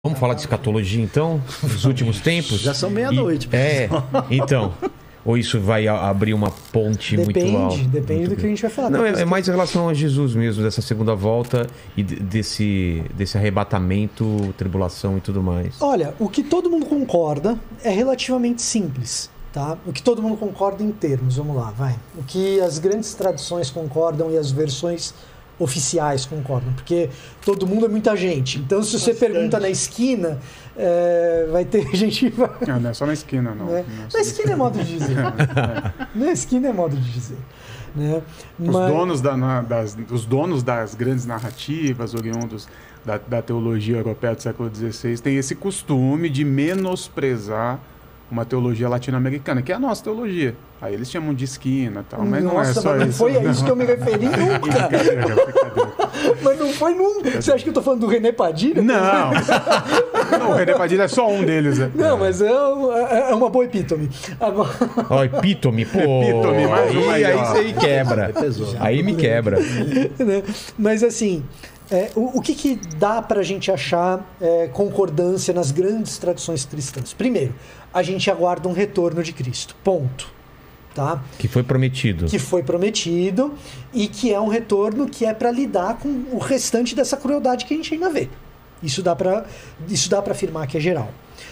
Vamos falar de escatologia, então? Dos últimos tempos? Já são meia-noite. Então. Ou isso vai abrir uma ponte muito alta? Depende do que a gente vai falar. Não, é mais em relação a Jesus mesmo, dessa segunda volta e desse arrebatamento, tribulação e tudo mais. Olha, o que todo mundo concorda é relativamente simples, tá? O que todo mundo concorda em termos, vamos lá, vai. O que as grandes tradições concordam e as versões oficiais concordam, porque todo mundo é muita gente. Então, se você pergunta na esquina, vai ter gente... Não é só na esquina, não. Na esquina é modo de dizer. Na esquina é modo de dizer. Né? Os donos das grandes narrativas, oriundos da teologia europeia do século XVI, têm esse costume de menosprezar uma teologia latino-americana, que é a nossa teologia. Aí eles chamam de esquina e tal, mas não é só isso. Foi a isso que eu me referi nunca. Brincadeira. Mas não foi nunca. Você acha que eu tô falando do René Padilha? Não. Não, o René Padilha é só um deles. Né? Não, mas é uma boa epítome. Agora... Ó, epítome, pô. Epítome, mais uma aí isso aí quebra. Aí me quebra. Mas assim... o que dá pra gente achar concordância nas grandes tradições cristãs? Primeiro, a gente aguarda um retorno de Cristo. Ponto. Tá? Que foi prometido. Que foi prometido e que é um retorno que é para lidar com o restante dessa crueldade que a gente ainda vê. Isso dá para afirmar que é geral.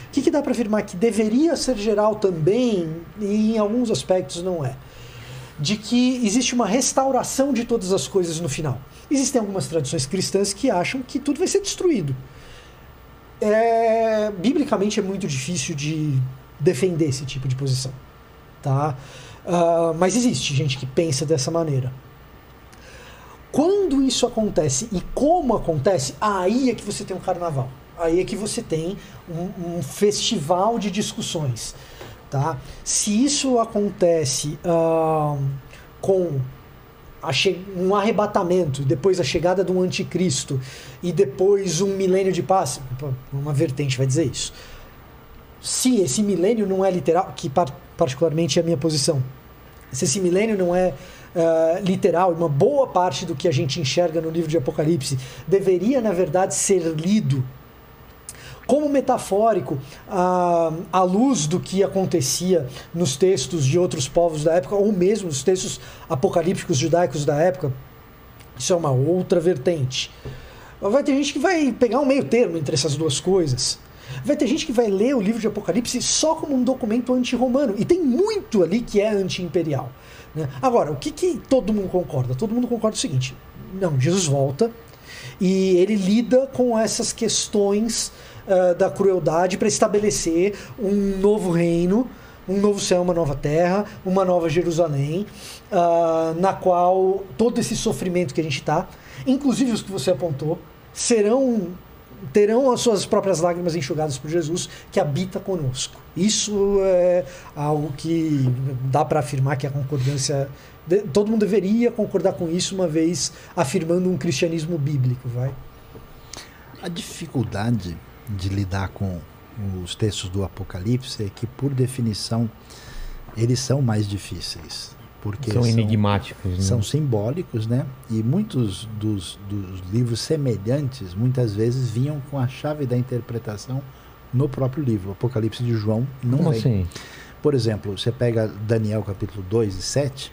O que dá para afirmar que deveria ser geral também, e em alguns aspectos não é? De que existe uma restauração de todas as coisas no final. Existem algumas tradições cristãs que acham que tudo vai ser destruído. Biblicamente é muito difícil de defender esse tipo de posição. Tá? Mas existe gente que pensa dessa maneira. Quando isso acontece e como acontece, aí é que você tem um carnaval. Aí é que você tem um festival de discussões. Tá? Se isso acontece com um arrebatamento, depois a chegada de um anticristo e depois um milênio de paz, uma vertente vai dizer isso. Se esse milênio não é literal, que particularmente é a minha posição, se esse milênio não é literal, uma boa parte do que a gente enxerga no livro de Apocalipse deveria, na verdade, ser lido como metafórico à luz do que acontecia nos textos de outros povos da época, ou mesmo nos textos apocalípticos judaicos da época, isso é uma outra vertente. Vai ter gente que vai pegar um meio termo entre essas duas coisas. Vai ter gente que vai ler o livro de Apocalipse só como um documento anti-romano, e tem muito ali que é anti-imperial. Né? Agora, o que todo mundo concorda? Todo mundo concorda o seguinte: não, Jesus volta e ele lida com essas questões da crueldade para estabelecer um novo reino, um novo céu, uma nova terra, uma nova Jerusalém, na qual todo esse sofrimento que a gente está, inclusive os que você apontou, terão as suas próprias lágrimas enxugadas por Jesus, que habita conosco. Isso é algo que dá para afirmar que a concordância... Todo mundo deveria concordar com isso, uma vez afirmando um cristianismo bíblico. A dificuldade de lidar com os textos do Apocalipse é que, por definição, eles são mais difíceis. Porque são enigmáticos. Né? São simbólicos, né? E muitos dos livros semelhantes, muitas vezes, vinham com a chave da interpretação no próprio livro. O Apocalipse de João não Como vem. Assim? Por exemplo, você pega Daniel capítulo 2 e 7,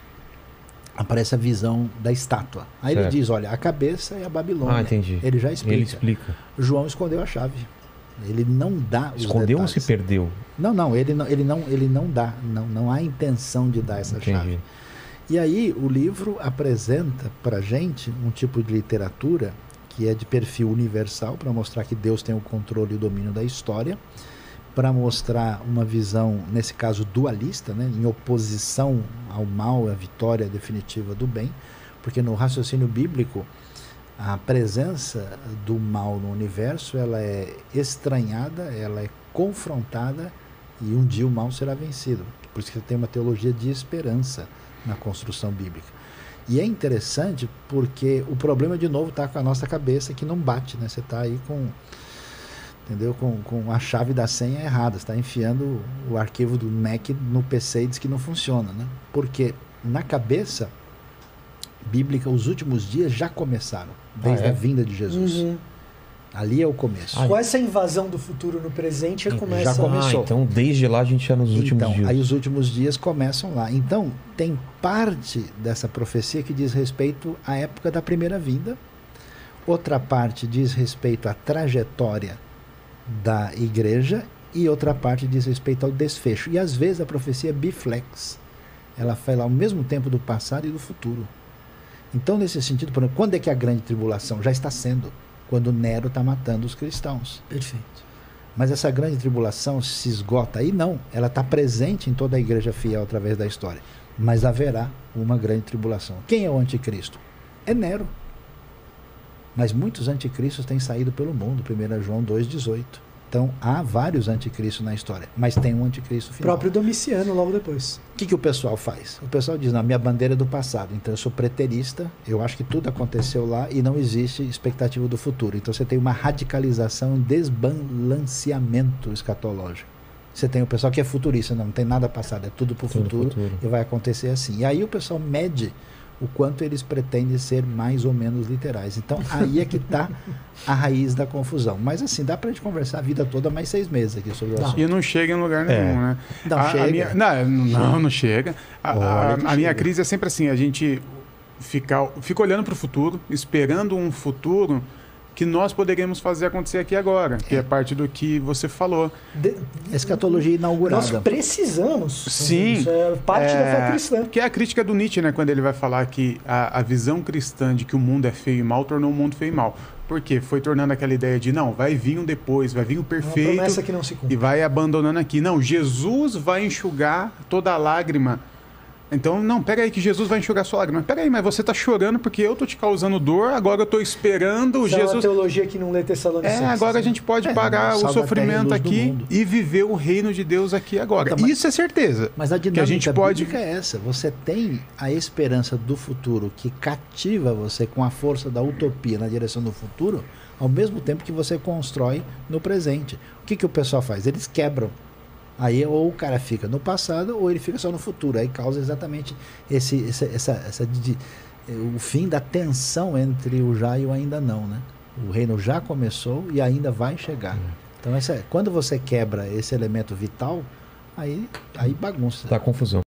aparece a visão da estátua. Aí ele diz, olha, a cabeça é a Babilônia. Entendi. Ele já explica. Ele explica. João escondeu a chave. Ele não dá os Escondeu detalhes. ou se perdeu? Não, ele não dá. Não há intenção de dar essa chave. E aí o livro apresenta para a gente um tipo de literatura que é de perfil universal, para mostrar que Deus tem o controle e o domínio da história, para mostrar uma visão, nesse caso dualista, né, em oposição ao mal, à vitória definitiva do bem, porque no raciocínio bíblico a presença do mal no universo, ela é estranhada, ela é confrontada, e um dia o mal será vencido. Por isso que tem uma teologia de esperança na construção bíblica. E é interessante porque o problema, de novo, está com a nossa cabeça, que não bate, né? Você está aí entendeu? Com a chave da senha errada, você está enfiando o arquivo do Mac no PC e diz que não funciona, né? Porque na cabeça bíblica os últimos dias já começaram, desde a vinda de Jesus. Ali é o começo. Com essa invasão do futuro no presente, já começa... Já começou. Então, desde lá a gente já nos últimos dias. Aí os últimos dias começam lá. Então, tem parte dessa profecia que diz respeito à época da primeira vinda. Outra parte diz respeito à trajetória da igreja e outra parte diz respeito ao desfecho. E às vezes a profecia é biflex. Ela fala ao mesmo tempo do passado e do futuro. Então, nesse sentido, por exemplo, quando é que a grande tribulação? Já está sendo. Quando Nero está matando os cristãos. Perfeito. Mas essa grande tribulação se esgota aí? Não. Ela está presente em toda a igreja fiel através da história. Mas haverá uma grande tribulação. Quem é o anticristo? É Nero. Mas muitos anticristos têm saído pelo mundo. 1 João 2,18. Então, há vários anticristos na história, mas tem um anticristo final. O próprio Domiciano, logo depois. O que o pessoal faz? O pessoal diz, não, minha bandeira é do passado, então eu sou preterista, eu acho que tudo aconteceu lá e não existe expectativa do futuro. Então você tem uma radicalização, um desbalanceamento escatológico. Você tem o pessoal que é futurista, não tem nada passado, é tudo para o futuro e vai acontecer assim. E aí o pessoal mede o quanto eles pretendem ser mais ou menos literais. Então, aí é que está a raiz da confusão. Mas, assim, dá para a gente conversar a vida toda mais 6 meses aqui sobre o assunto. E não chega em lugar nenhum, né? Não chega. Não chega. A minha crise é sempre assim, a gente fica olhando para o futuro, esperando um futuro que nós poderíamos fazer acontecer aqui agora, que é parte do que você falou. Escatologia inaugurada. Nós precisamos. Sim. Isso é parte da fé cristã. Que é a crítica do Nietzsche, né? Quando ele vai falar que a visão cristã de que o mundo é feio e mal tornou o mundo feio e mal. Por quê? Foi tornando aquela ideia de, não, vai vir um depois, vai vir o perfeito. Uma promessa que não se cumpre. E vai abandonando aqui. Não, Jesus vai enxugar toda a lágrima. Então, não, pega aí que Jesus vai enxugar sua lágrima. Pega aí, mas você está chorando porque eu estou te causando dor, agora eu estou esperando Isso Jesus... é uma teologia que não lê Tessalonicenses. Agora a gente pode parar o sofrimento aqui e viver o reino de Deus aqui agora. Então, isso é certeza. Mas a dinâmica que a gente pode... bíblica é essa. Você tem a esperança do futuro que cativa você com a força da utopia na direção do futuro, ao mesmo tempo que você constrói no presente. O que o pessoal faz? Eles quebram. Aí ou o cara fica no passado ou ele fica só no futuro. Aí causa exatamente o fim da tensão entre o já e o ainda não, né? O reino já começou e ainda vai chegar. Então quando você quebra esse elemento vital, aí bagunça. Dá confusão.